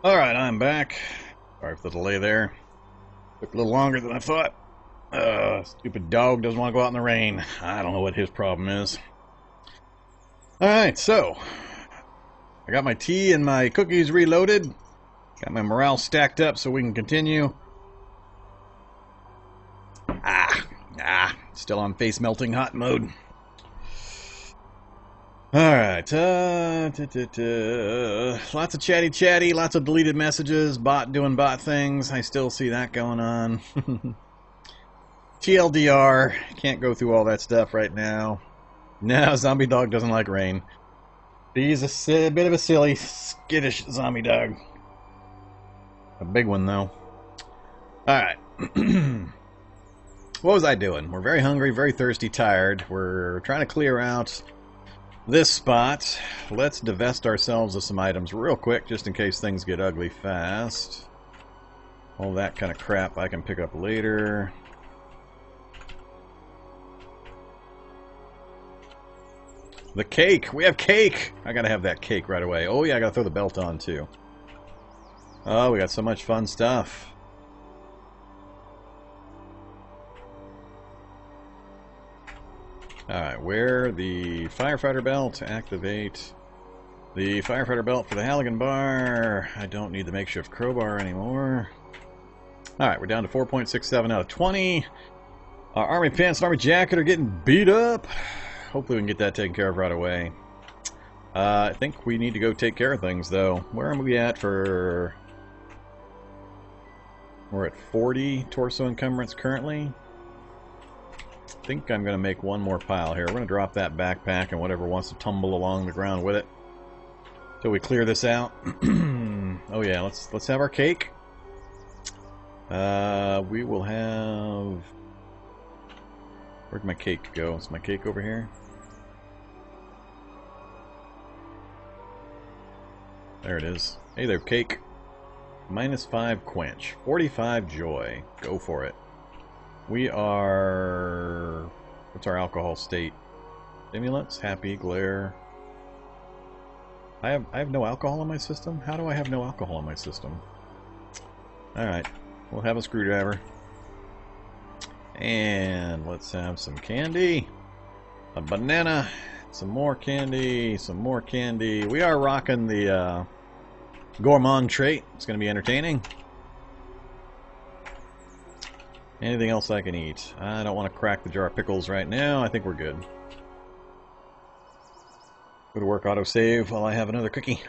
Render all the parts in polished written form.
Alright, I'm back. Sorry for the delay there. Took a little longer than I thought. Stupid dog doesn't want to go out in the rain. I don't know what his problem is. Alright, so I got my tea and my cookies reloaded. Got my morale stacked up so we can continue. Still on face melting hot mode. Alright, lots of chatty, lots of deleted messages, bot doing bot things. I still see that going on. TLDR, can't go through all that stuff right now. No, zombie dog doesn't like rain. He's a bit of a silly, skittish zombie dog. A big one, though. Alright. What was I doing? We're very hungry, very thirsty, tired. We're trying to clear out this spot. Let's divest ourselves of some items real quick, just in case things get ugly fast. All that kind of crap I can pick up later. The cake! We have cake! I gotta have that cake right away. Oh yeah, I gotta throw the belt on too. Oh, we got so much fun stuff. Alright, wear the firefighter belt, activate the firefighter belt for the Halligan bar. I don't need the makeshift crowbar anymore. Alright, we're down to 4.67 out of 20. Our army pants and army jacket are getting beat up. Hopefully we can get that taken care of right away. I think we need to go take care of things, though. Where are we at for... We're at 40 torso encumbrance currently. I think I'm going to make one more pile here. We're going to drop that backpack and whatever wants to tumble along the ground with it. So we clear this out. Oh yeah, let's have our cake. We will have... Where'd my cake go? Is my cake over here? There it is. Hey there, cake. -5 quench. 45 joy. Go for it. We are... What's our alcohol state? Stimulants, happy, glare. I have no alcohol in my system? How do I have no alcohol in my system? Alright, we'll have a screwdriver. And let's have some candy. A banana. Some more candy. Some more candy. We are rocking the gourmand trait. It's going to be entertaining. Anything else I can eat? I don't want to crack the jar of pickles right now. I think we're good. Go to work, autosave while I have another cookie.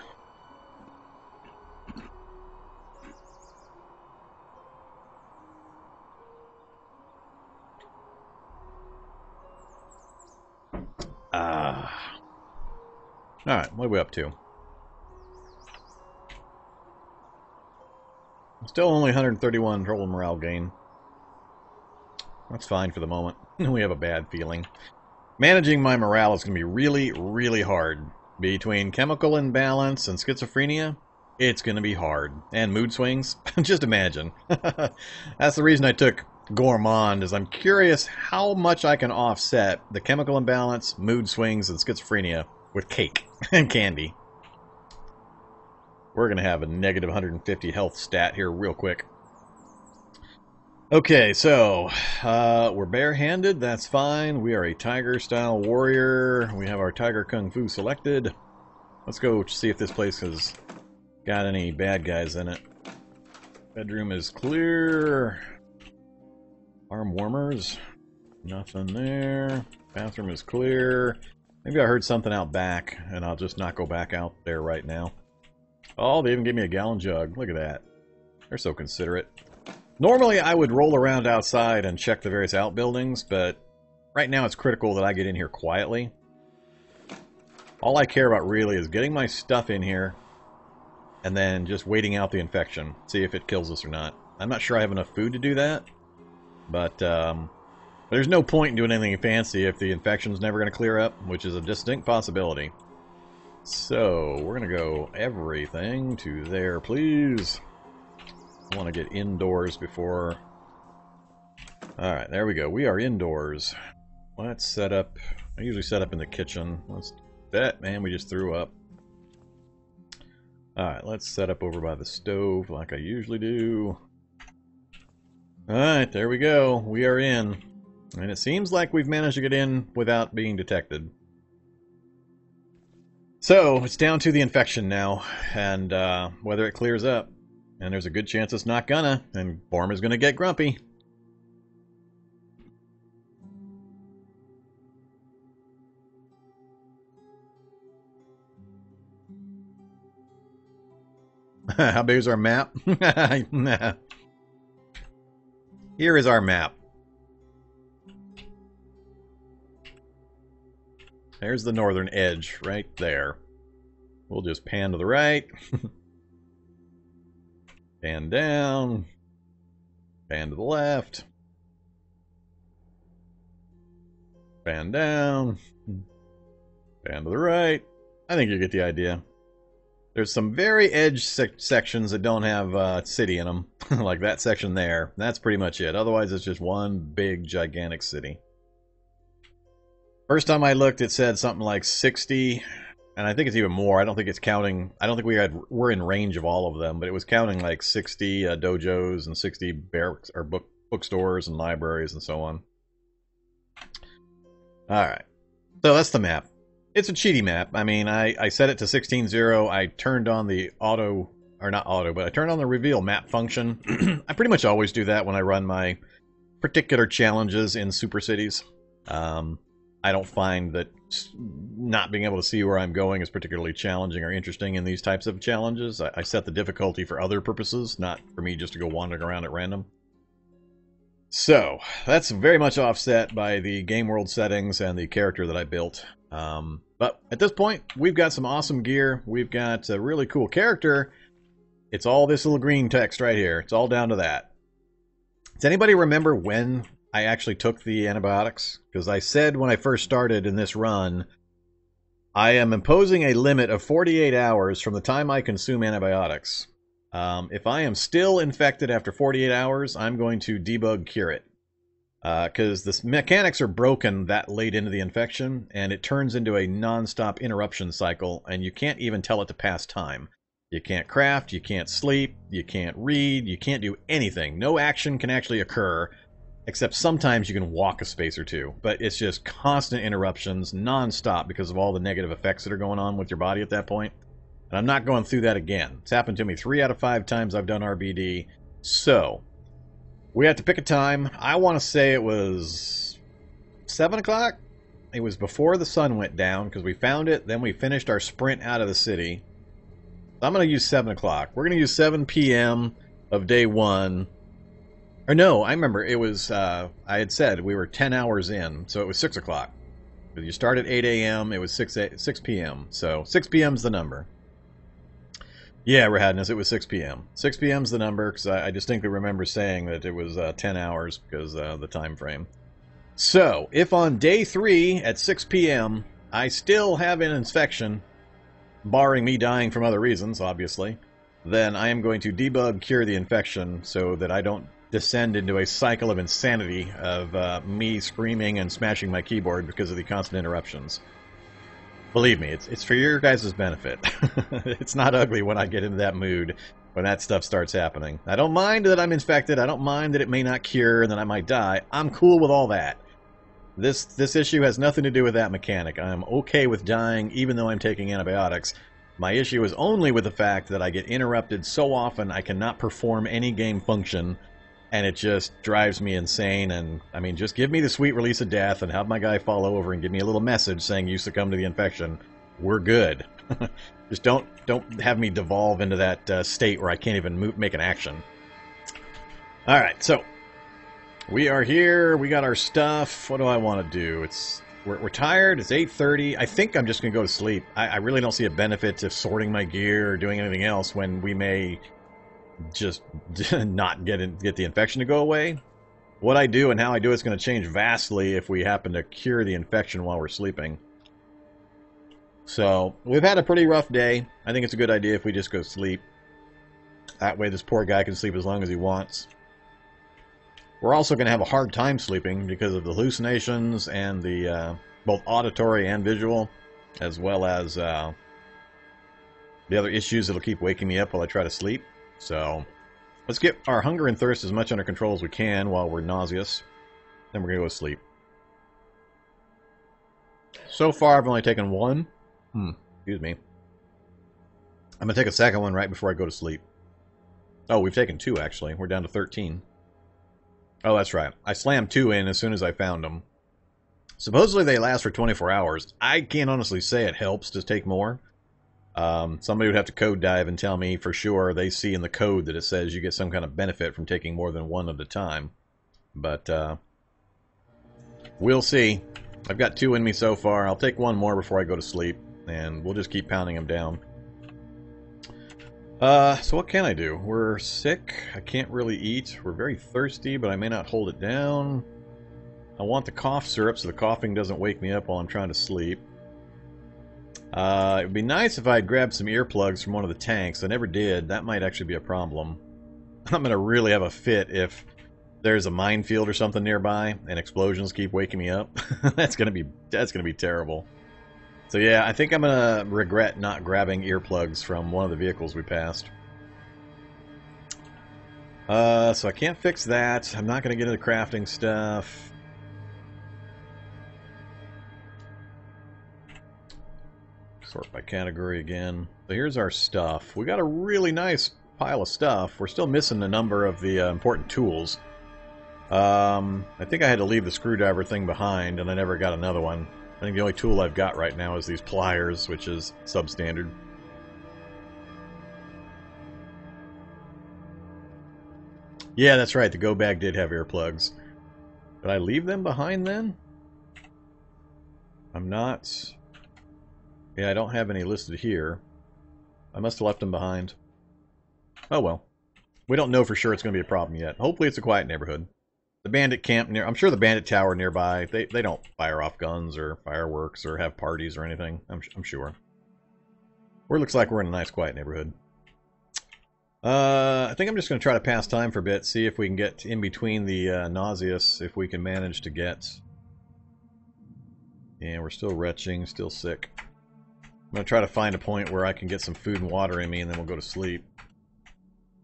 Alright, what are we up to? Still only 131 total morale gain. That's fine for the moment. We have a bad feeling. Managing my morale is going to be really, really hard. Between chemical imbalance and schizophrenia, it's going to be hard. And mood swings, just imagine. That's the reason I took gourmand, is I'm curious how much I can offset the chemical imbalance, mood swings, and schizophrenia with cake and candy. We're going to have a negative 150 health stat here real quick. Okay, so we're barehanded. That's fine. We are a tiger-style warrior. We have our tiger kung fu selected. Let's go see if this place has got any bad guys in it. Bedroom is clear. Arm warmers. Nothing there. Bathroom is clear. Maybe I heard something out back, and I'll just not go back out there right now. Oh, they even gave me a gallon jug. Look at that. They're so considerate. Normally, I would roll around outside and check the various outbuildings, but right now it's critical that I get in here quietly. All I care about really is getting my stuff in here and then just waiting out the infection, see if it kills us or not. I'm not sure I have enough food to do that, but there's no point in doing anything fancy if the infection's never going to clear up, which is a distinct possibility. So, we're going to go everything to there, please. I want to get indoors before... Alright, there we go. We are indoors. Let's set up... I usually set up in the kitchen. Let's... That, man, we just threw up. Alright, let's set up over by the stove like I usually do. Alright, there we go. We are in. And it seems like we've managed to get in without being detected. So, it's down to the infection now, and whether it clears up. And there's a good chance it's not gonna, and Vorm is gonna get grumpy. How big is our map? Here is our map. There's the northern edge right there. We'll just pan to the right. Pan down. Pan to the left. Pan down. Pan to the right. I think you get the idea. There's some very edge sections that don't have city in them. Like that section there. That's pretty much it. Otherwise, it's just one big, gigantic city. First time I looked, it said something like 60. And I think it's even more. I don't think it's counting. I don't think we're in range of all of them. But it was counting like 60 dojos and 60 barracks or bookstores and libraries and so on. Alright. So that's the map. It's a cheaty map. I mean, I set it to 16.0. I turned on the auto, or not auto, but I turned on the reveal map function. I pretty much always do that when I run my particular challenges in super cities. I don't find that not being able to see where I'm going is particularly challenging or interesting in these types of challenges. I set the difficulty for other purposes, not for me just to go wandering around at random. So, that's very much offset by the game world settings and the character that I built. But at this point, we've got some awesome gear. We've got a really cool character. It's all this little green text right here. It's all down to that. Does anybody remember when I actually took the antibiotics? Because I said when I first started in this run, I am imposing a limit of 48 hours from the time I consume antibiotics. If I am still infected after 48 hours, I'm going to debug cure it. Because the mechanics are broken that late into the infection, and it turns into a non-stop interruption cycle, and you can't even tell it to pass time. You can't craft, you can't sleep, you can't read, you can't do anything. No action can actually occur, except sometimes you can walk a space or two. But it's just constant interruptions, non-stop, because of all the negative effects that are going on with your body at that point. And I'm not going through that again. It's happened to me 3 out of 5 times I've done RBD. So, we had to pick a time. I want to say it was 7 o'clock. It was before the sun went down, because we found it, then we finished our sprint out of the city. I'm going to use 7 o'clock. We're going to use 7 p.m. of day 1. Or no, I remember, it was, I had said we were 10 hours in, so it was 6 o'clock. You start at 8 a.m., it was 6 p.m. So 6 p.m.'s the number. Yeah, Rahadness, it was 6 p.m. 6 p.m.'s the number, because I distinctly remember saying that it was 10 hours, because the time frame. So, if on day 3 at 6 p.m. I still have an infection, barring me dying from other reasons, obviously, then I am going to debug cure the infection so that I don't descend into a cycle of insanity of me screaming and smashing my keyboard because of the constant interruptions. Believe me, it's for your guys' benefit. It's not ugly when I get into that mood, when that stuff starts happening. I don't mind that I'm infected. I don't mind that it may not cure and that I might die. I'm cool with all that. This issue has nothing to do with that mechanic. I'm okay with dying even though I'm taking antibiotics. My issue is only with the fact that I get interrupted so often I cannot perform any game function, and it just drives me insane. And I mean, just give me the sweet release of death and have my guy fall over and give me a little message saying you succumbed to the infection. We're good. Just don't have me devolve into that state where I can't even make an action. All right, so we are here. We got our stuff. What do I want to do? We're tired. It's 8:30. I think I'm just gonna go to sleep. I really don't see a benefit to sorting my gear or doing anything else when we may just not get the infection to go away. What I do and how I do it's going to change vastly if we happen to cure the infection while we're sleeping. So, we've had a pretty rough day. I think it's a good idea if we just go sleep. That way this poor guy can sleep as long as he wants. We're also going to have a hard time sleeping because of the hallucinations and the both auditory and visual, as well as The other issue is it'll keep waking me up while I try to sleep. So let's get our hunger and thirst as much under control as we can while we're nauseous. Then we're going to go to sleep. So far, I've only taken one. Excuse me. I'm going to take a second one right before I go to sleep. Oh, we've taken two, actually. We're down to 13. Oh, that's right. I slammed two in as soon as I found them. Supposedly they last for 24 hours. I can't honestly say it helps to take more. Somebody would have to code dive and tell me for sure they see in the code that it says you get some kind of benefit from taking more than one at a time. But, we'll see. I've got two in me so far. I'll take one more before I go to sleep, and we'll just keep pounding them down. So what can I do? We're sick. I can't really eat. We're very thirsty, but I may not hold it down. I want the cough syrup so the coughing doesn't wake me up while I'm trying to sleep. It would be nice if I had grabbed some earplugs from one of the tanks. I never did. That might actually be a problem. I'm going to really have a fit if there's a minefield or something nearby and explosions keep waking me up. That's going to be terrible. So yeah, I think I'm going to regret not grabbing earplugs from one of the vehicles we passed. So I can't fix that. I'm not going to get into crafting stuff. Sort by category again. So here's our stuff. We got a really nice pile of stuff. We're still missing a number of the important tools. I think I had to leave the screwdriver thing behind, and I never got another one. I think the only tool I've got right now is these pliers, which is substandard. Yeah, that's right. The go bag did have earplugs. Did I leave them behind then? I'm not... Yeah, I don't have any listed here. I must have left them behind. Oh well. We don't know for sure it's going to be a problem yet. Hopefully it's a quiet neighborhood. The bandit camp near... I'm sure the bandit tower nearby, they don't fire off guns or fireworks or have parties or anything. I'm sure. Or it looks like we're in a nice quiet neighborhood. I think I'm just going to try to pass time for a bit, see if we can get in between the nauseous, if we can manage to get... Yeah, we're still retching, still sick. I'm going to try to find a point where I can get some food and water in me, and then we'll go to sleep.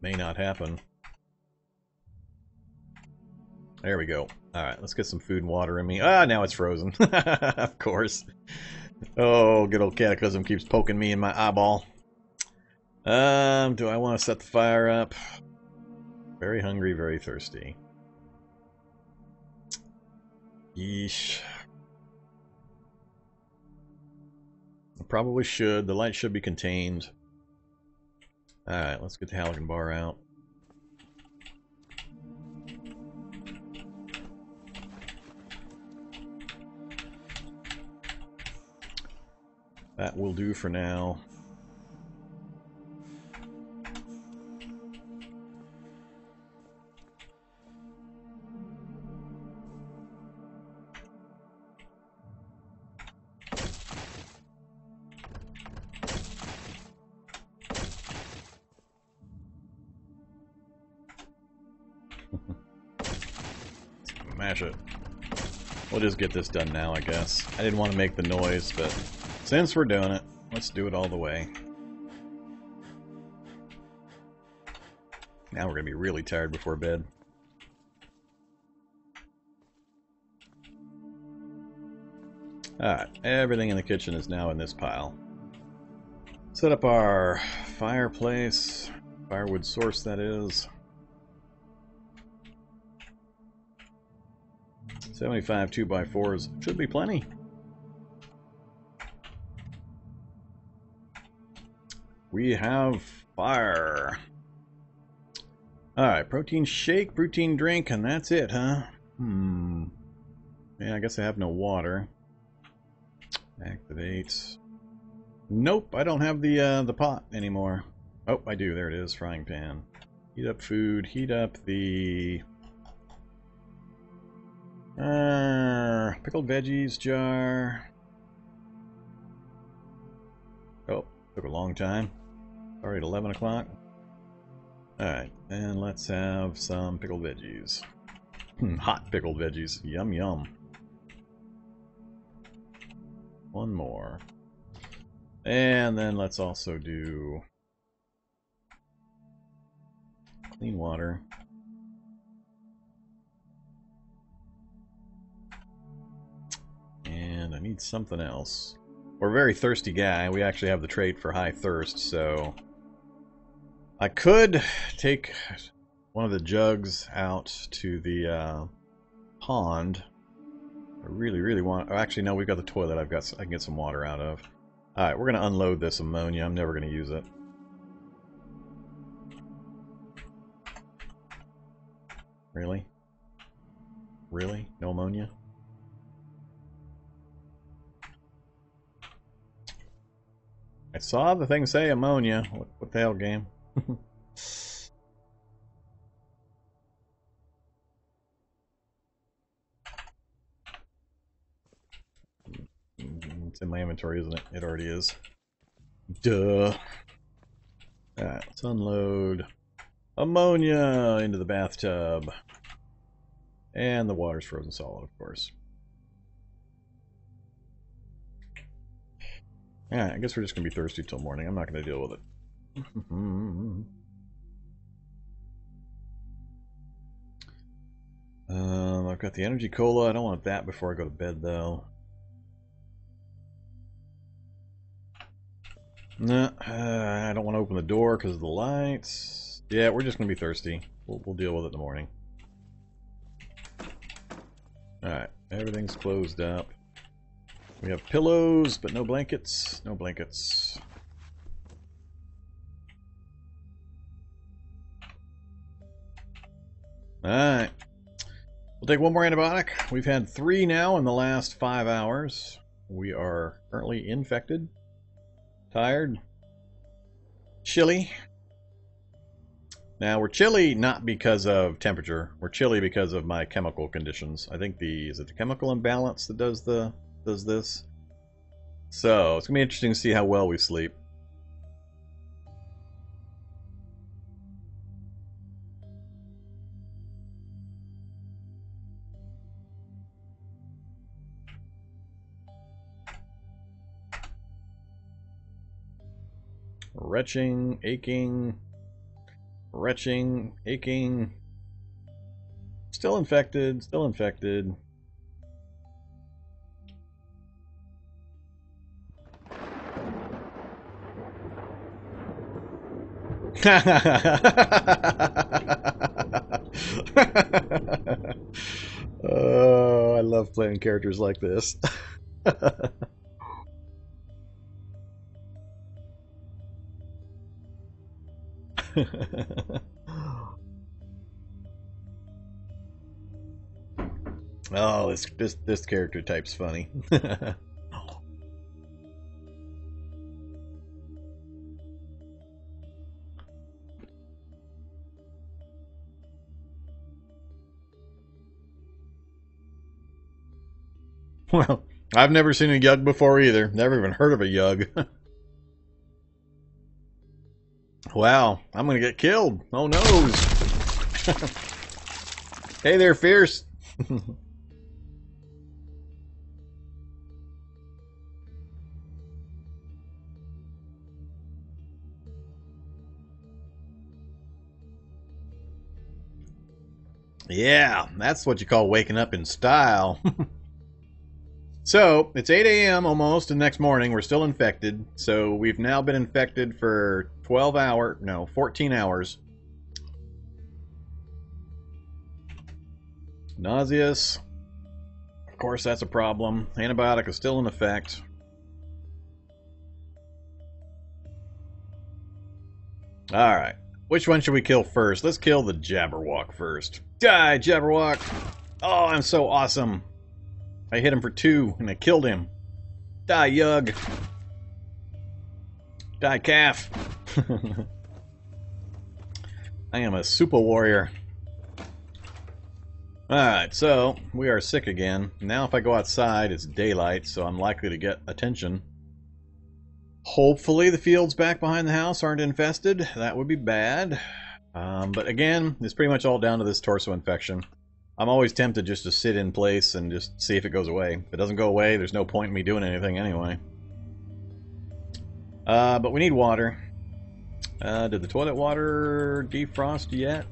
May not happen. There we go. Alright, let's get some food and water in me. Ah, now it's frozen. Of course. Oh, good old Cataclysm keeps poking me in my eyeball. Do I want to set the fire up? Very hungry, very thirsty. Yeesh. I probably should. The light should be contained. Alright, let's get the Halogen bar out. That will do for now. Mash it. We'll just get this done now, I guess. I didn't want to make the noise, but since we're doing it, let's do it all the way. Now we're going to be really tired before bed. Alright, everything in the kitchen is now in this pile. Set up our fireplace, firewood source that is. 75 2x4s should be plenty. We have fire. Alright, protein shake, protein drink, and that's it, huh? Yeah, I guess I have no water. Activate. Nope, I don't have the pot anymore. Oh, I do. There it is, frying pan. Heat up food, heat up the... pickled veggies jar. Oh, took a long time. Already at 11 o'clock. Alright, and let's have some pickled veggies. Hot pickled veggies. Yum yum. One more. And then let's also do clean water. And I need something else. We're a very thirsty guy. We actually have the trait for high thirst, so I could take one of the jugs out to the pond. I really, really want... Actually, no, we've got the toilet. I can get some water out of. Alright, we're going to unload this ammonia. I'm never going to use it. Really? Really? No ammonia? I saw the thing say ammonia. What the hell, game? It's in my inventory, isn't it? It already is. Duh. Alright, let's unload ammonia into the bathtub. And the water's frozen solid, of course. Yeah, I guess we're just going to be thirsty till morning. I'm not going to deal with it. I've got the energy cola. I don't want that before I go to bed, though. No, I don't want to open the door because of the lights. Yeah, we're just going to be thirsty. We'll deal with it in the morning. Alright, everything's closed up. We have pillows, but no blankets. No blankets. Alright. We'll take one more antibiotic. We've had 3 now in the last 5 hours. We are currently infected. Tired. Chilly. Now, we're chilly not because of temperature. We're chilly because of my chemical conditions. I think is it the chemical imbalance that does this? So, it's going to be interesting to see how well we sleep. Retching, aching, retching, aching. Still infected, still infected. Oh, I love playing characters like this. Oh, this character type's funny. Well, I've never seen a Yug before either. Never even heard of a Yug. Wow, I'm gonna get killed. Oh no. Hey there, Fierce. Yeah, that's what you call waking up in style. So, it's 8 a.m. almost the next morning. We're still infected. So, we've now been infected for 14 hours. Nauseous. Of course, that's a problem. Antibiotic is still in effect. Alright. Which one should we kill first? Let's kill the Jabberwock first. Die, Jabberwock! Oh, I'm so awesome! I hit him for 2, and I killed him. Die, Yug! Die, Calf! I am a super warrior. Alright, so, we are sick again. Now if I go outside, it's daylight, so I'm likely to get attention. Hopefully the fields back behind the house aren't infested. That would be bad. But again, it's pretty much all down to this torso infection. I'm always tempted just to sit in place and just see if it goes away. If it doesn't go away, there's no point in me doing anything anyway. But we need water. Did the toilet water defrost yet?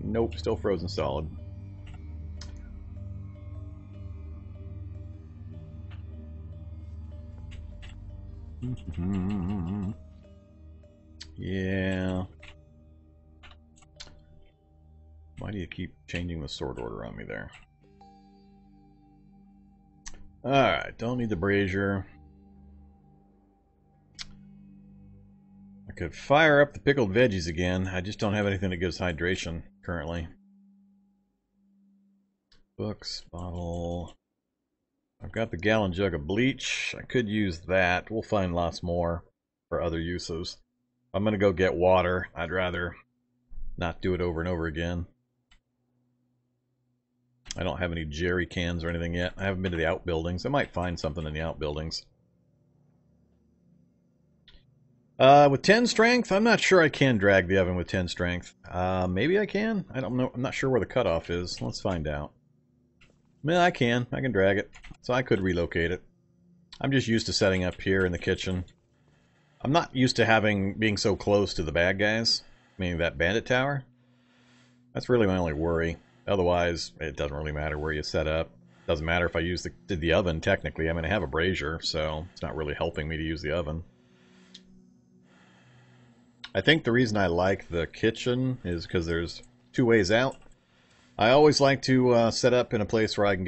Nope, still frozen solid. Yeah. Why do you keep changing the sort order on me there? Alright, don't need the brazier. I could fire up the pickled veggies again. I just don't have anything that gives hydration currently. Books, bottle. I've got the gallon jug of bleach. I could use that. We'll find lots more for other uses. I'm going to go get water. I'd rather not do it over and over again. I don't have any jerry cans or anything yet. I haven't been to the outbuildings. I might find something in the outbuildings. With 10 strength, I'm not sure I can drag the oven with 10 strength. Maybe I can? I don't know. I'm not sure where the cutoff is. Let's find out. Yeah, I can. I can drag it. So I could relocate it. I'm just used to setting up here in the kitchen. I'm not used to being so close to the bad guys. Meaning that bandit tower. That's really my only worry. Otherwise, it doesn't really matter where you set up. Doesn't matter if I use the oven, technically. I mean, I have a brazier, so it's not really helping me to use the oven. I think the reason I like the kitchen is because there's two ways out. I always like to set up in a place where I can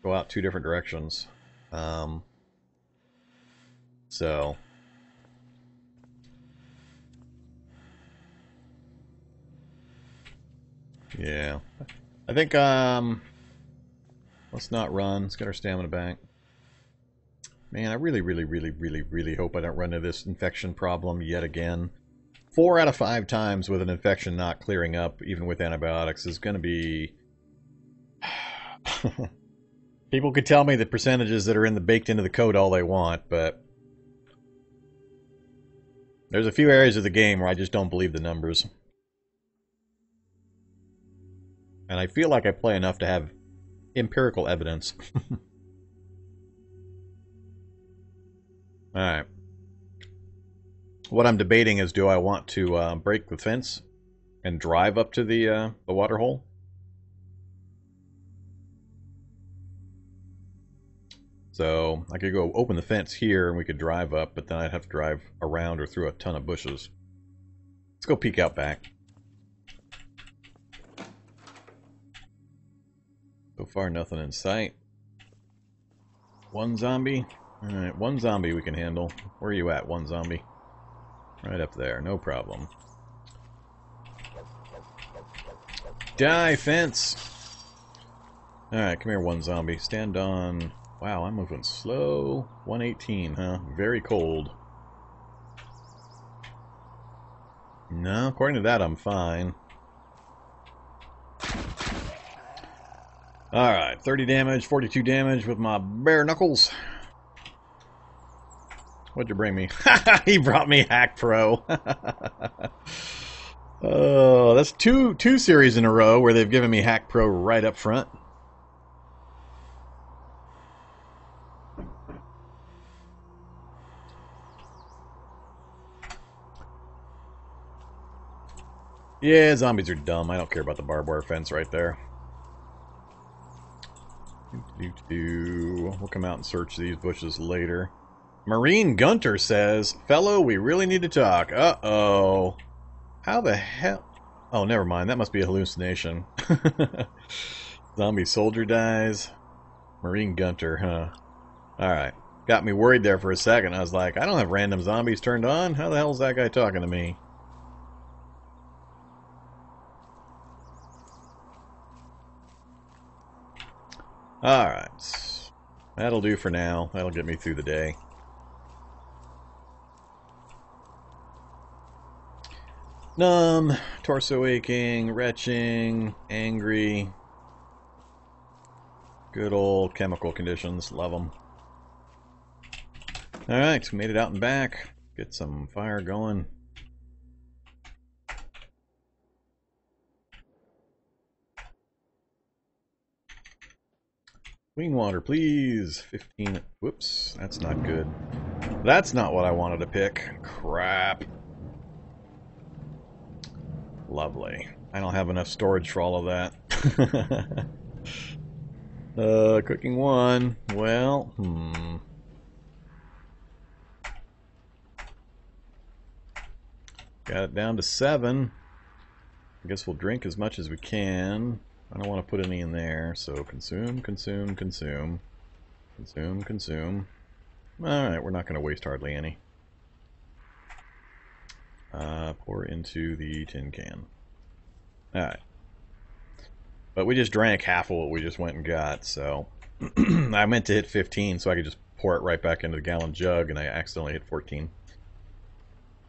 go out two different directions. So... yeah. I think, let's not run. Let's get our stamina back. Man, I really hope I don't run into this infection problem yet again. 4 out of 5 times with an infection not clearing up, even with antibiotics, is going to be... People could tell me the percentages that are baked into the code all they want, but... there's a few areas of the game where I just don't believe the numbers. And I feel like I play enough to have empirical evidence. Alright. What I'm debating is, do I want to break the fence and drive up to the water hole? So I could go open the fence here and we could drive up, but then I'd have to drive around or through a ton of bushes. Let's go peek out back. So far, nothing in sight. One zombie. Alright, one zombie we can handle. Where are you at, one zombie? Right up there, no problem. Die, fence! Alright, come here, one zombie. Stand on... wow, I'm moving slow. 118, huh? Very cold. No, according to that, I'm fine. Alright, 30 damage, 42 damage with my bare knuckles. What'd you bring me? He brought me Hack Pro. Oh, that's two series in a row where they've given me Hack Pro right up front. Yeah, zombies are dumb. I don't care about the barbed wire fence right there. We'll come out and search these bushes later. Marine Gunter says, "Fellow, we really need to talk." Uh-oh. How the hell? Oh, never mind. That must be a hallucination. Zombie soldier dies. Marine Gunter, huh? Alright. Got me worried there for a second. I was like, I don't have random zombies turned on. How the hell is that guy talking to me? Alright. That'll do for now. That'll get me through the day. Numb, torso aching, retching, angry. Good old chemical conditions. Love them. Alright, made it out and back. Get some fire going. Clean water, please. 15. Whoops, that's not good. That's not what I wanted to pick. Crap. Lovely. I don't have enough storage for all of that. Cooking one. Well, got it down to 7. I guess we'll drink as much as we can. I don't want to put any in there, so consume, consume, consume. Consume, consume. Alright, we're not going to waste hardly any. Pour into the tin can. Alright. But we just drank half of what we just went and got, so... I meant to hit 15 so I could just pour it right back into the gallon jug, and I accidentally hit 14.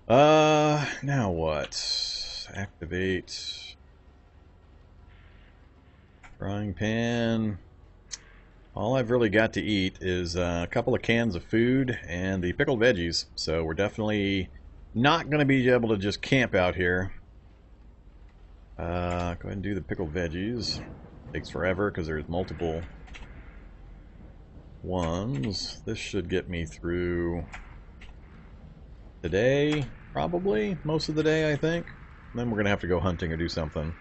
Now what? Activate... Frying pan... All I've really got to eat is a couple of cans of food and the pickled veggies, so we're definitely not going to be able to just camp out here. Go ahead and do the pickled veggies. Takes forever because there's multiple ones. This should get me through today, probably. Most of the day, I think. Then we're going to have to go hunting or do something.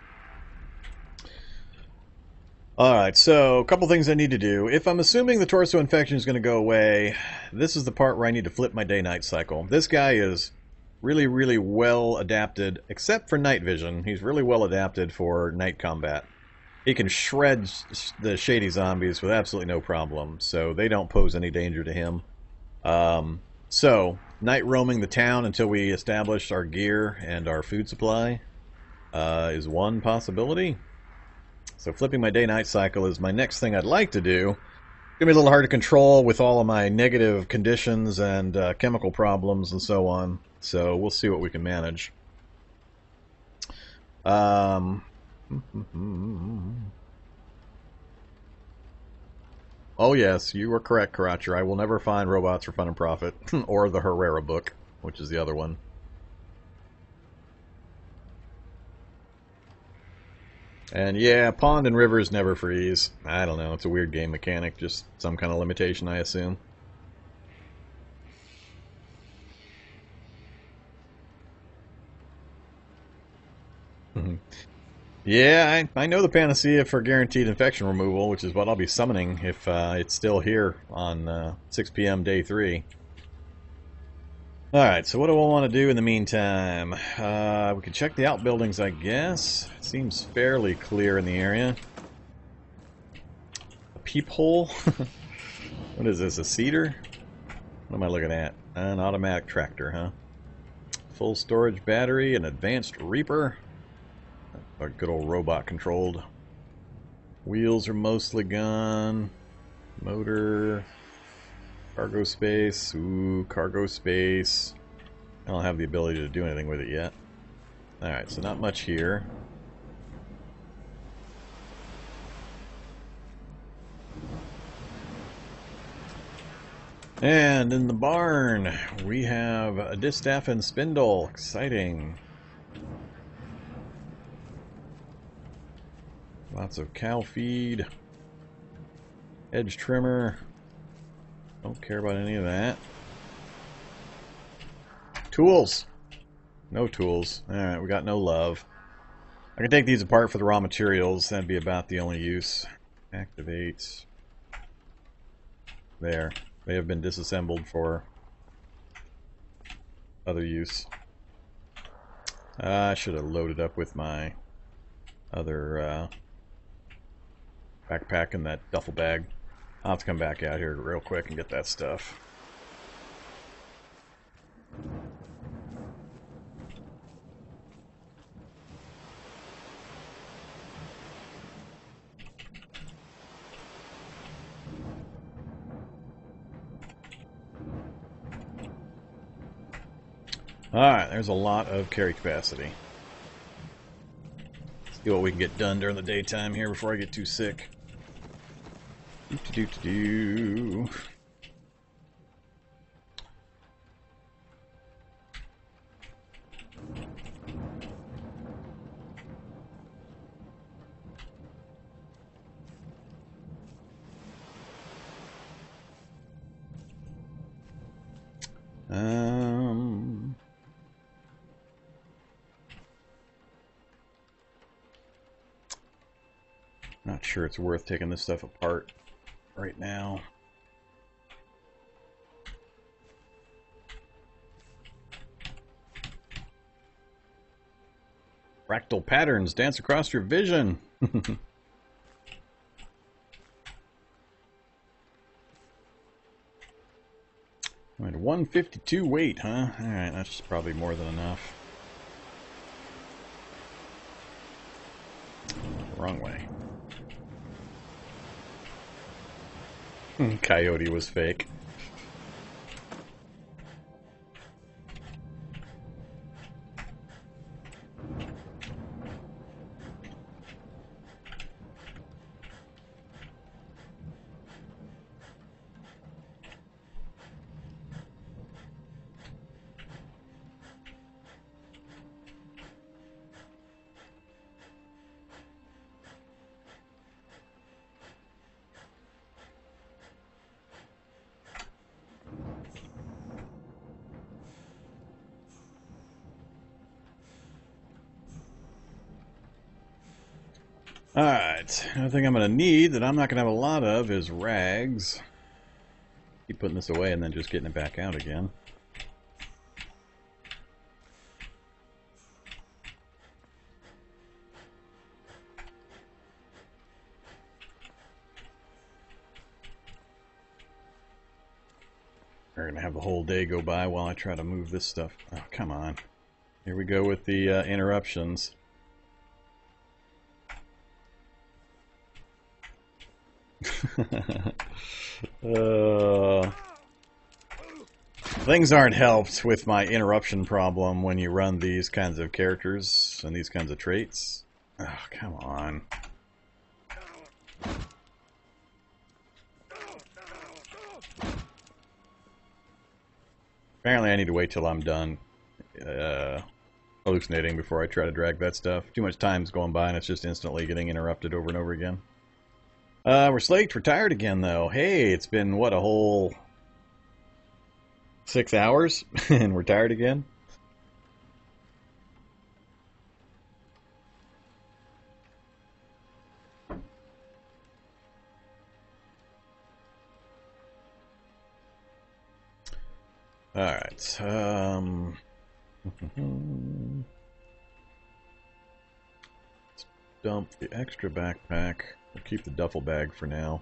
Alright, so a couple things I need to do. If I'm assuming the torso infection is going to go away, this is the part where I need to flip my day-night cycle. This guy is really, really well adapted, except for night vision. He's really well adapted for night combat. He can shred the shady zombies with absolutely no problem, so they don't pose any danger to him. So, night roaming the town until we establish our gear and our food supply is one possibility. So flipping my day-night cycle is my next thing I'd like to do. It's going to be a little hard to control with all of my negative conditions and chemical problems and so on. So we'll see what we can manage. Oh yes, you were correct, Karacher. I will never find Robots for Fun and Profit. Or the Herrera book, which is the other one. And yeah, pond and rivers never freeze. I don't know, it's a weird game mechanic, just some kind of limitation, I assume. Yeah, I know the panacea for guaranteed infection removal, which is what I'll be summoning if it's still here on 6 p.m. day 3. Alright, so what do I want to do in the meantime? We can check the outbuildings, I guess. It seems fairly clear in the area. A peephole? What is this, a cedar? What am I looking at? An automatic tractor, huh? Full storage battery, an advanced reaper. A good old robot controlled. Wheels are mostly gone. Motor... Cargo space. Ooh, cargo space. I don't have the ability to do anything with it yet. Alright, so not much here. And in the barn, we have a distaff and spindle. Exciting. Lots of cow feed. Edge trimmer. Don't care about any of that. Tools! No tools. Alright, we got no love. I can take these apart for the raw materials. That'd be about the only use. Activate. There. They have been disassembled for other use. I should have loaded up with my other backpack in that duffel bag. I'll have to come back out here real quick and get that stuff. Alright, there's a lot of carry capacity. Let's see what we can get done during the daytime here before I get too sick. Do-do-do-do-do. Not sure it's worth taking this stuff apart right now. Fractal patterns dance across your vision. Right, 152 weight, huh? Alright, that's probably more than enough. Wrong way. Coyote was fake. Alright, another thing I'm going to need that I'm not going to have a lot of is rags. Keep putting this away and then just getting it back out again. We're going to have the whole day go by while I try to move this stuff. Oh, come on. Here we go with the interruptions. Things aren't helped with my interruption problem when you run these kinds of characters and these kinds of traits. Oh, come on. Apparently I need to wait till I'm done hallucinating before I try to drag that stuff. Too much time's going by and it's just instantly getting interrupted over and over again. We're slaked. We're tired again, though. Hey, it's been, what, a whole 6 hours? And we're tired again? Alright, let's dump the extra backpack. We'll keep the duffel bag for now.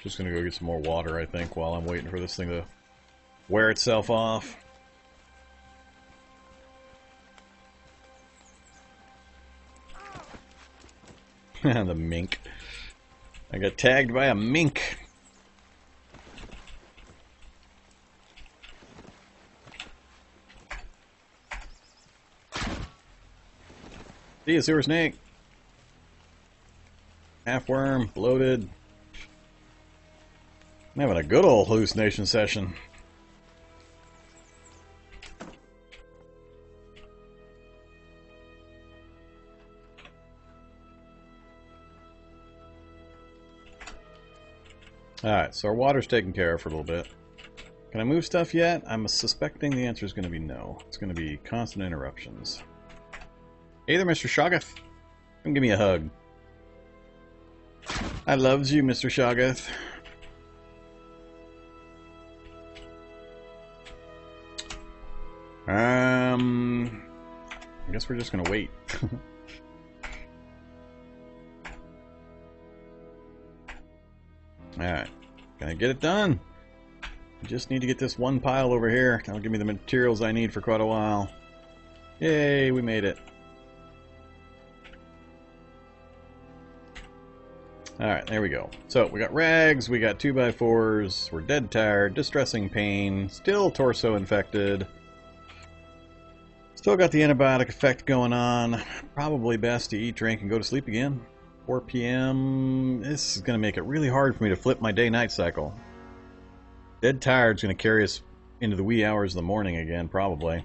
Just gonna go get some more water, I think, while I'm waiting for this thing to wear itself off. The mink. I got tagged by a mink. See ya, sewer snake. Half worm, bloated. I'm having a good old hallucination session. Alright, so our water's taken care of for a little bit. Can I move stuff yet? I'm suspecting the answer is going to be no. It's going to be constant interruptions. Hey there, Mr. Shoggoth. Come give me a hug. I loves you, Mr. Shoggoth. I guess we're just gonna wait. Alright, gonna get it done. I just need to get this one pile over here. That'll give me the materials I need for quite a while. Yay, we made it. Alright, there we go. So, we got rags, we got 2x4s, we're dead tired, distressing pain, still torso infected. Still got the antibiotic effect going on. Probably best to eat, drink, and go to sleep again. 4 p.m. This is going to make it really hard for me to flip my day-night cycle. Dead tired's going to carry us into the wee hours of the morning again, probably.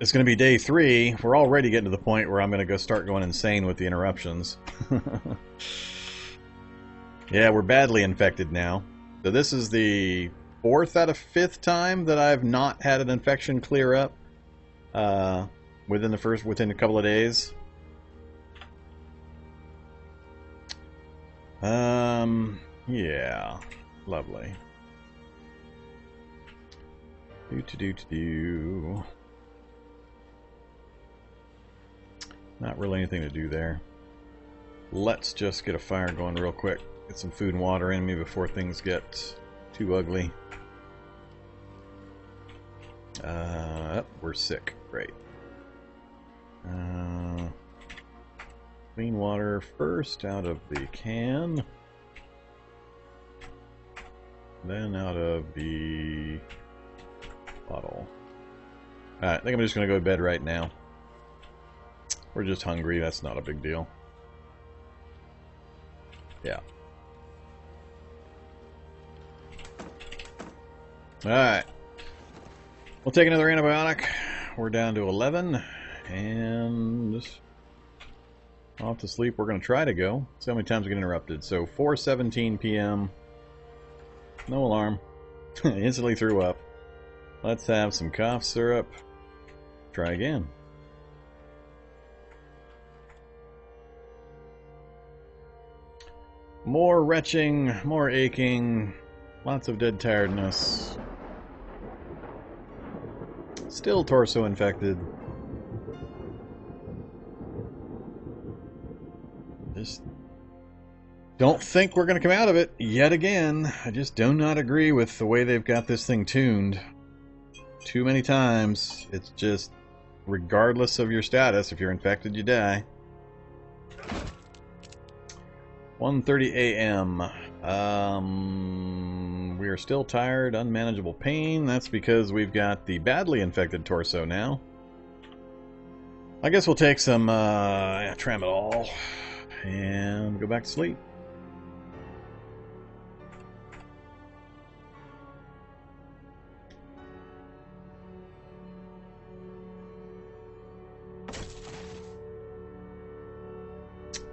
It's going to be day 3. We're already getting to the point where I'm going to start going insane with the interruptions. Yeah, we're badly infected now. So this is the 4th out of 5th time that I've not had an infection clear up within a couple of days. Yeah, lovely. Do. Not really anything to do there. Let's just get a fire going real quick. Get some food and water in me before things get too ugly. We're sick. Great. Clean water first out of the can. Then out of the bottle. Alright, I think I'm just going to go to bed right now. We're just hungry, that's not a big deal. Yeah. Alright. We'll take another antibiotic. We're down to 11. And just off to sleep. We're going to try to go. See how many times we get interrupted. So 4:17 p.m. No alarm. Instantly threw up. Let's have some cough syrup. Try again. More retching, more aching, lots of dead tiredness. Still torso infected. Just don't think we're going to come out of it yet again. I just do not agree with the way they've got this thing tuned. Too many times. It's just, regardless of your status, if you're infected, you die. 1:30 a.m. We are still tired, unmanageable pain. That's because we've got the badly infected torso now. I guess we'll take some tramadol and go back to sleep.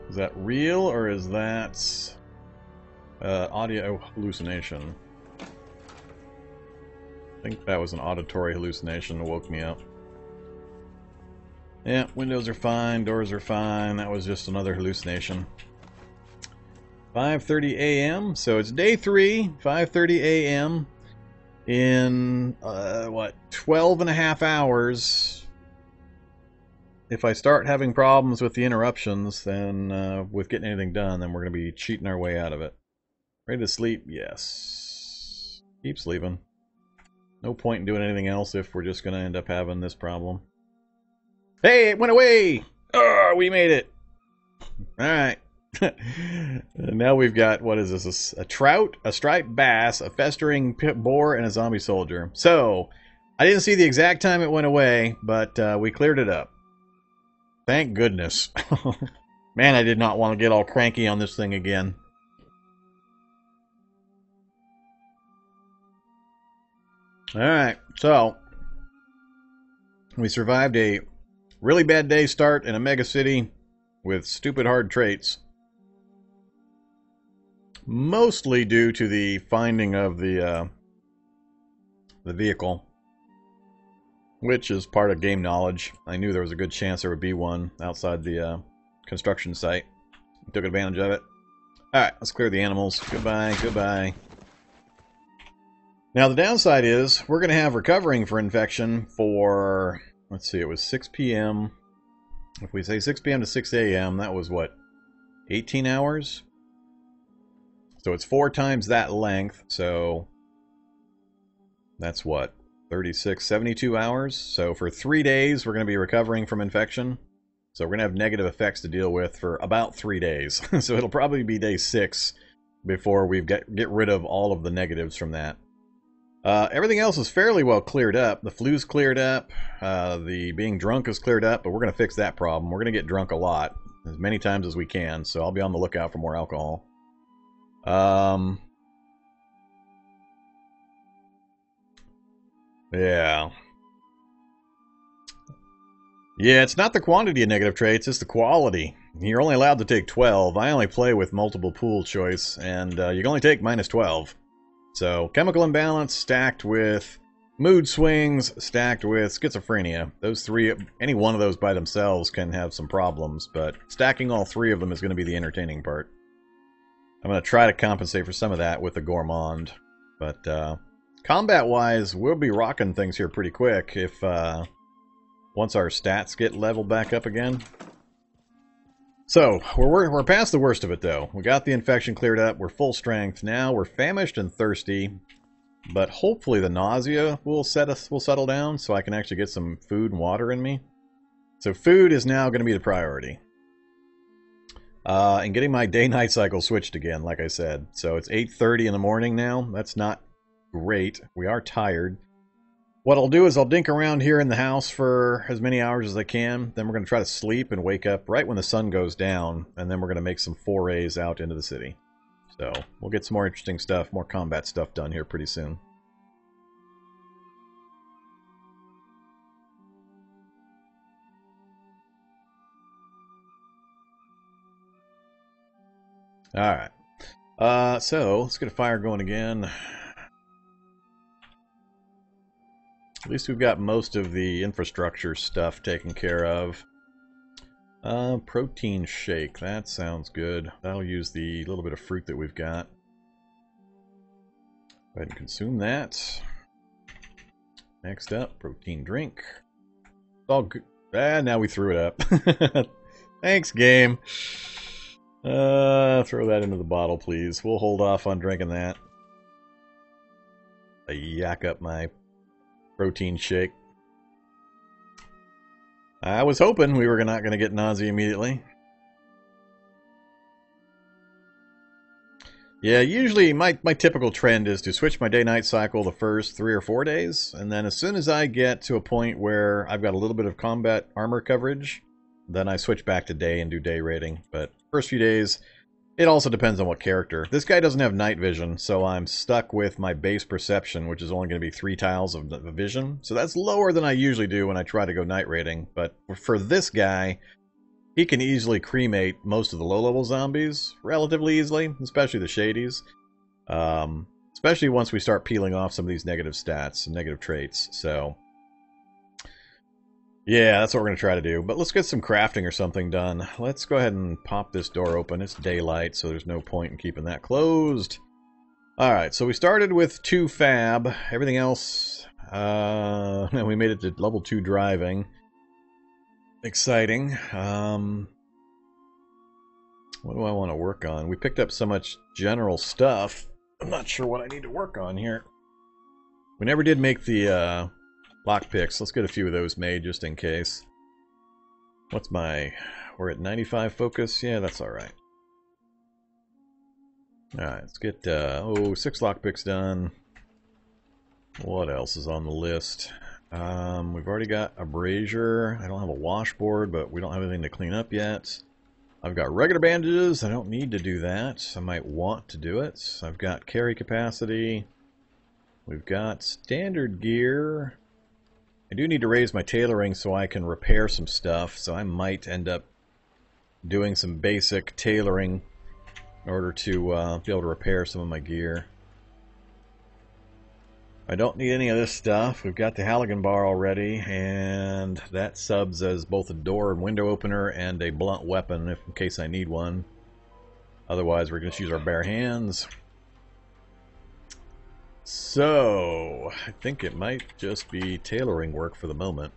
Is that real, or is that audio hallucination? I think that was an auditory hallucination that woke me up. Yeah, windows are fine, doors are fine. That was just another hallucination. 5:30 a.m. So it's day 3, 5:30 a.m. in, 12 and a half hours. If I start having problems with the interruptions, then with getting anything done, then we're going to be cheating our way out of it. Ready to sleep? Yes. Keep sleeping. No point in doing anything else if we're just going to end up having this problem. Hey, it went away! Oh, we made it! Alright. Now we've got, what is this? A trout, a striped bass, a festering pit boar, and a zombie soldier. So, I didn't see the exact time it went away, but we cleared it up. Thank goodness. Man, I did not want to get all cranky on this thing again. Alright, so we survived a really bad day start in a mega city with stupid hard traits. Mostly due to the finding of the vehicle, which is part of game knowledge. I knew there was a good chance there would be one outside the construction site. Took advantage of it. Alright, let's clear the animals. Goodbye, goodbye. Now the downside is, we're going to have recovering for infection for, let's see, it was 6 p.m. If we say 6 p.m. to 6 a.m., that was what, 18 hours? So it's 4 times that length, so that's what, 36, 72 hours? So for 3 days, we're going to be recovering from infection. So we're going to have negative effects to deal with for about 3 days. So it'll probably be day 6 before we get rid of all of the negatives from that. Everything else is fairly well cleared up. The flu's cleared up. The being drunk is cleared up, but we're going to fix that problem. We're going to get drunk a lot, as many times as we can, so I'll be on the lookout for more alcohol. Yeah. Yeah, it's not the quantity of negative traits, it's the quality. You're only allowed to take 12. I only play with multiple pool choice, and you can only take minus 12. So, chemical imbalance stacked with mood swings, stacked with schizophrenia. Those three, any one of those by themselves can have some problems, but stacking all 3 of them is going to be the entertaining part. I'm going to try to compensate for some of that with the gourmand. But, combat-wise, we'll be rocking things here pretty quick if, once our stats get leveled back up again. So, we're past the worst of it, though. We got the infection cleared up, we're full strength. Now we're famished and thirsty, but hopefully the nausea will settle down so I can actually get some food and water in me. So food is now going to be the priority. And getting my day-night cycle switched again, like I said. So it's 8:30 in the morning now. That's not great. We are tired. What I'll do is I'll dink around here in the house for as many hours as I can. Then we're going to try to sleep and wake up right when the sun goes down. And then we're going to make some forays out into the city. So we'll get some more interesting stuff, more combat stuff done here pretty soon. Alright. So let's get a fire going again. At least we've got most of the infrastructure stuff taken care of. Protein shake. That sounds good. That'll use the little bit of fruit that we've got. Go ahead and consume that. Next up, protein drink. It's all good. Ah, now we threw it up. Thanks, game. Throw that into the bottle, please. We'll hold off on drinking that. I yak up my protein shake. I was hoping we were not going to get nausea immediately. Yeah, usually my typical trend is to switch my day-night cycle the first 3 or 4 days, and then as soon as I get to a point where I've got a little bit of combat armor coverage, then I switch back to day and do day rating. But first few days, it also depends on what character. This guy doesn't have night vision, so I'm stuck with my base perception, which is only going to be 3 tiles of vision. So that's lower than I usually do when I try to go night rating. But for this guy, he can easily cremate most of the low-level zombies relatively easily, especially the shadies. Especially once we start peeling off some of these negative stats and negative traits. So yeah, that's what we're going to try to do. But let's get some crafting or something done. Let's go ahead and pop this door open. It's daylight, so there's no point in keeping that closed. Alright, so we started with 2 fab. Everything else, we made it to level 2 driving. Exciting. What do I want to work on? We picked up so much general stuff. I'm not sure what I need to work on here. We never did make the lockpicks. Let's get a few of those made just in case. What's my... We're at 95 focus? Yeah, that's alright. Alright, let's get 6 lockpicks done. What else is on the list? We've already got a brazier. I don't have a washboard, but we don't have anything to clean up yet. I've got regular bandages. I don't need to do that. I might want to do it. I've got carry capacity. We've got standard gear. I do need to raise my tailoring so I can repair some stuff, so I might end up doing some basic tailoring in order to be able to repair some of my gear. I don't need any of this stuff. We've got the Halligan bar already, and that subs as both a door and window opener and a blunt weapon in case I need one. Otherwise, we're going to use our bare hands. So, I think it might just be tailoring work for the moment.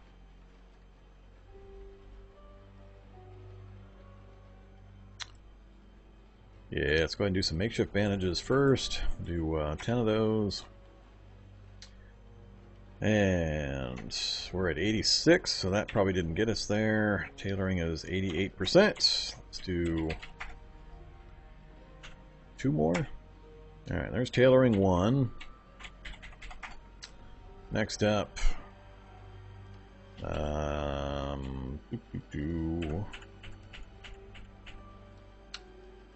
Yeah, let's go ahead and do some makeshift bandages first. Do 10 of those. And we're at 86, so that probably didn't get us there. Tailoring is 88%. Let's do 2 more. Alright, there's tailoring 1. Next up,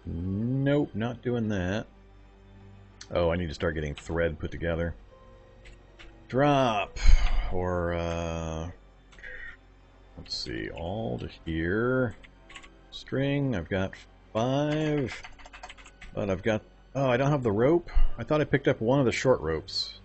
nope, not doing that. Oh, I need to start getting thread put together. Drop, or let's see, all to here. String, I've got 5, but I've got, oh, I don't have the rope. I thought I picked up one of the short ropes.